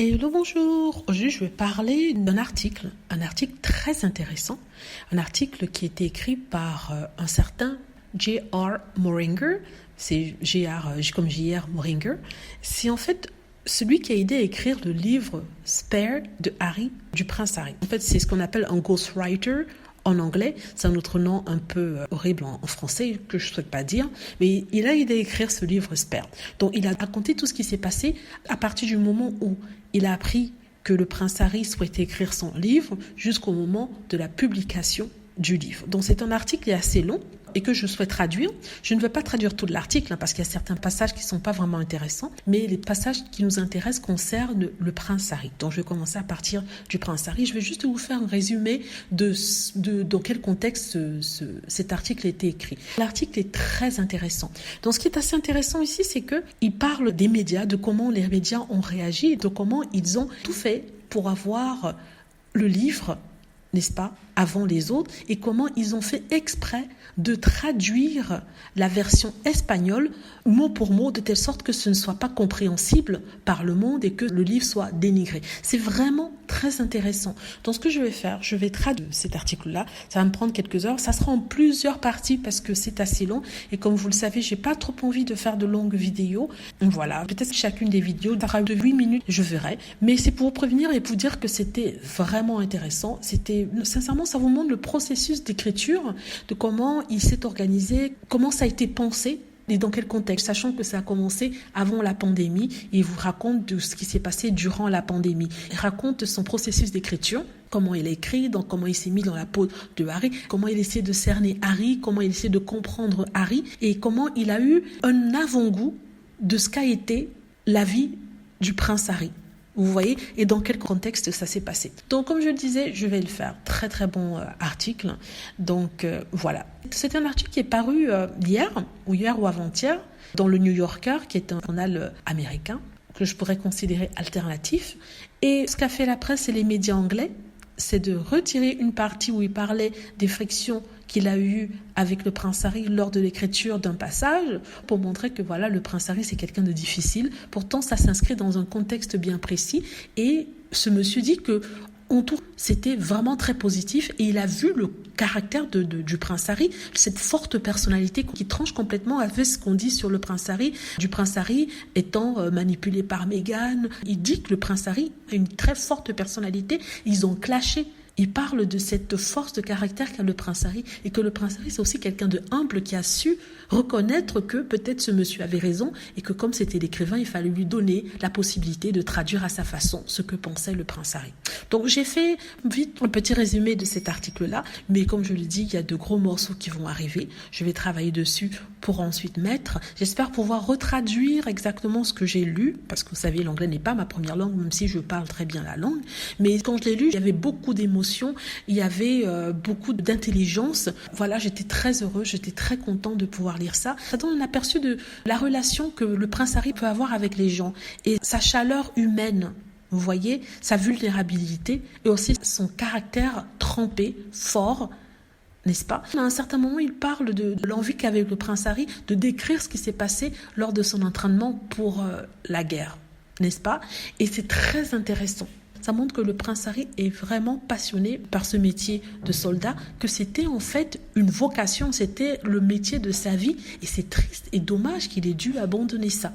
Hello, bonjour. Aujourd'hui, je vais parler d'un article, un article très intéressant, un article qui a été écrit par un certain J.R. Moehringer. C'est comme J.R. Moehringer. C'est en fait celui qui a aidé à écrire le livre Spare de Harry, du prince Harry. En fait, c'est ce qu'on appelle un ghostwriter en anglais. C'est un autre nom un peu horrible en français que je ne souhaite pas dire, mais il a aidé à écrire ce livre Spare. Donc, il a raconté tout ce qui s'est passé à partir du moment où il a appris que le prince Harry souhaitait écrire son livre jusqu'au moment de la publication du livre. Donc, c'est un article qui est assez long et que je souhaite traduire. Je ne vais pas traduire tout l'article parce qu'il y a certains passages qui ne sont pas vraiment intéressants, mais les passages qui nous intéressent concernent le prince Harry. Donc, je vais commencer à partir du prince Harry. Je vais juste vous faire un résumé de dans quel contexte cet article a été écrit. L'article est très intéressant. Donc, ce qui est assez intéressant ici, c'est qu'il parle des médias, de comment les médias ont réagi, de comment ils ont tout fait pour avoir le livre, n'est-ce pas, avant les autres, et comment ils ont fait exprès de traduire la version espagnole mot pour mot de telle sorte que ce ne soit pas compréhensible par le monde et que le livre soit dénigré. C'est vraiment très intéressant. Donc ce que je vais faire, je vais traduire cet article-là. Ça va me prendre quelques heures. Ça sera en plusieurs parties parce que c'est assez long. Et comme vous le savez, j'ai pas trop envie de faire de longues vidéos. Voilà. Peut-être que chacune des vidéos sera de 8 minutes, je verrai. Mais c'est pour vous prévenir et pour vous dire que c'était vraiment intéressant. Sincèrement, ça vous montre le processus d'écriture, de comment il s'est organisé, comment ça a été pensé et dans quel contexte, sachant que ça a commencé avant la pandémie. Il vous raconte de ce qui s'est passé durant la pandémie. Il raconte son processus d'écriture, comment il a écrit, donc comment il s'est mis dans la peau de Harry, comment il essaie de cerner Harry, comment il essaie de comprendre Harry et comment il a eu un avant-goût de ce qu'a été la vie du prince Harry. Vous voyez, et dans quel contexte ça s'est passé. Donc, comme je le disais, je vais le faire. Très, très bon article. Donc, voilà. C'est un article qui est paru hier ou avant-hier, dans le New Yorker, qui est un journal américain, que je pourrais considérer alternatif. Et ce qu'a fait la presse et les médias anglais, c'est de retirer une partie où il parlait des frictions qu'il a eues avec le prince Harry lors de l'écriture d'un passage pour montrer que voilà, le prince Harry c'est quelqu'un de difficile. Pourtant, ça s'inscrit dans un contexte bien précis et ce monsieur dit que en tout, c'était vraiment très positif et il a vu le caractère du prince Harry, cette forte personnalité qui tranche complètement avec ce qu'on dit sur le prince Harry, du prince Harry étant manipulé par Meghan. Il dit que le prince Harry a une très forte personnalité, ils ont clashé. Il parle de cette force de caractère qu'a le prince Harry et que le prince Harry c'est aussi quelqu'un de humble qui a su reconnaître que peut-être ce monsieur avait raison et que comme c'était l'écrivain, il fallait lui donner la possibilité de traduire à sa façon ce que pensait le prince Harry. Donc j'ai fait vite un petit résumé de cet article-là, mais comme je le dis, il y a de gros morceaux qui vont arriver. Je vais travailler dessus pour ensuite mettre. J'espère pouvoir retraduire exactement ce que j'ai lu, parce que vous savez, l'anglais n'est pas ma première langue, même si je parle très bien la langue. Mais quand je l'ai lu, il y avait beaucoup d'émotions, il y avait beaucoup d'intelligence. Voilà, j'étais très heureuse, j'étais très contente de pouvoir lire ça. Ça donne un aperçu de la relation que le prince Harry peut avoir avec les gens et sa chaleur humaine. Vous voyez, sa vulnérabilité et aussi son caractère trempé, fort, n'est-ce pas? À un certain moment, il parle de l'envie qu'avait le prince Harry de décrire ce qui s'est passé lors de son entraînement pour la guerre, n'est-ce pas? Et c'est très intéressant. Ça montre que le prince Harry est vraiment passionné par ce métier de soldat, que c'était en fait une vocation, c'était le métier de sa vie et c'est triste et dommage qu'il ait dû abandonner ça.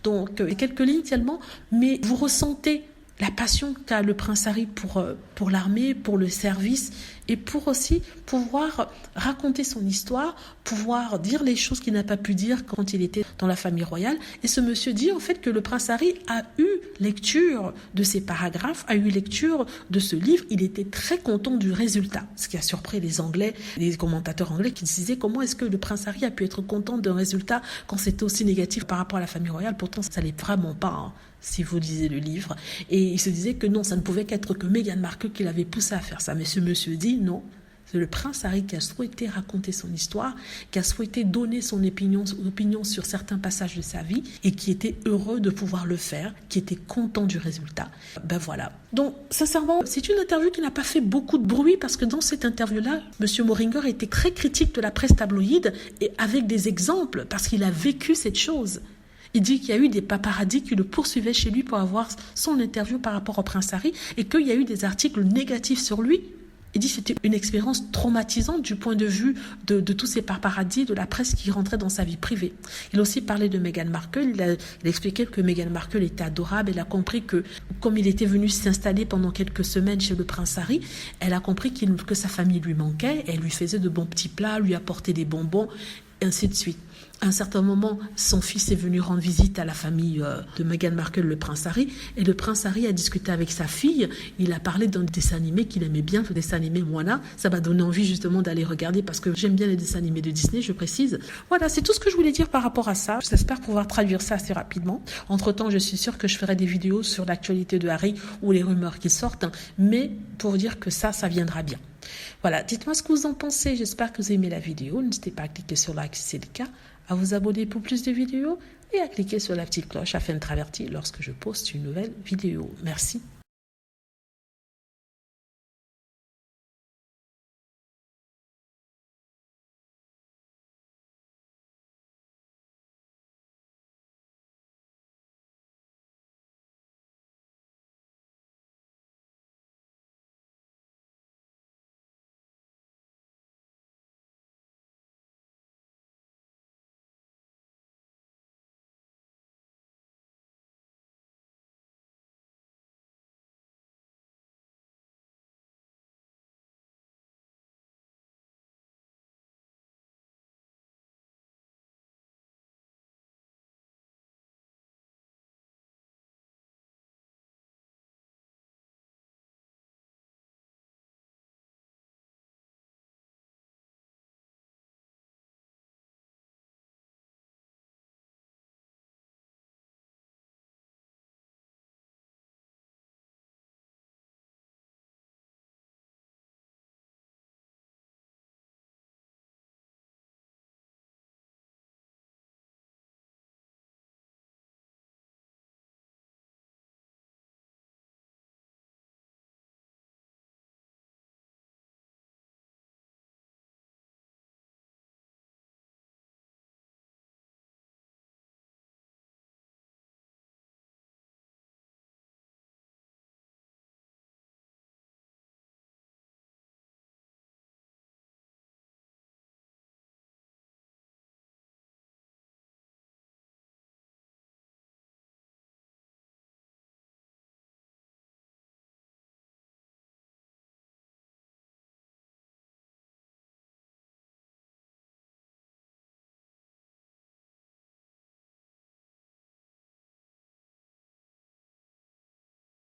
Donc, quelques lignes tellement, mais vous ressentez la passion qu'a le prince Harry pour l'armée, pour le service et pour aussi pouvoir raconter son histoire, pouvoir dire les choses qu'il n'a pas pu dire quand il était dans la famille royale. Et ce monsieur dit en fait que le prince Harry a eu lecture de ces paragraphes, a eu lecture de ce livre. Il était très content du résultat, ce qui a surpris les Anglais, les commentateurs anglais qui se disaient comment est-ce que le prince Harry a pu être content d'un résultat quand c'était aussi négatif par rapport à la famille royale. Pourtant, ça l'est vraiment pas, si vous lisez le livre. Et il se disait que non, ça ne pouvait qu'être que Meghan Markle qui l'avait poussé à faire ça. Mais ce monsieur dit non. C'est le prince Harry qui a souhaité raconter son histoire, qui a souhaité donner son opinion sur certains passages de sa vie et qui était heureux de pouvoir le faire, qui était content du résultat. Ben voilà. Donc, sincèrement, c'est une interview qui n'a pas fait beaucoup de bruit parce que dans cette interview-là, M. Moehringer était très critique de la presse tabloïde et avec des exemples parce qu'il a vécu cette chose. Il dit qu'il y a eu des paparazzis qui le poursuivaient chez lui pour avoir son interview par rapport au prince Harry et qu'il y a eu des articles négatifs sur lui. Il dit que c'était une expérience traumatisante du point de vue de tous ces paparazzis, de la presse qui rentrait dans sa vie privée. Il a aussi parlé de Meghan Markle. Il a expliqué que Meghan Markle était adorable. Elle a compris que, comme il était venu s'installer pendant quelques semaines chez le prince Harry, elle a compris que sa famille lui manquait. Elle lui faisait de bons petits plats, lui apportait des bonbons, et ainsi de suite. À un certain moment, son fils est venu rendre visite à la famille de Meghan Markle, le prince Harry, et le prince Harry a discuté avec sa fille. Il a parlé d'un dessin animé qu'il aimait bien, le dessin animé Moana. Ça m'a donné envie justement d'aller regarder parce que j'aime bien les dessins animés de Disney, je précise. Voilà, c'est tout ce que je voulais dire par rapport à ça. J'espère pouvoir traduire ça assez rapidement. Entre-temps, je suis sûre que je ferai des vidéos sur l'actualité de Harry ou les rumeurs qui sortent, mais pour dire que ça viendra bien. Voilà, dites-moi ce que vous en pensez. J'espère que vous aimez la vidéo. N'hésitez pas à cliquer sur like si c'est le cas, à vous abonner pour plus de vidéos et à cliquer sur la petite cloche afin d'être averti lorsque je poste une nouvelle vidéo. Merci.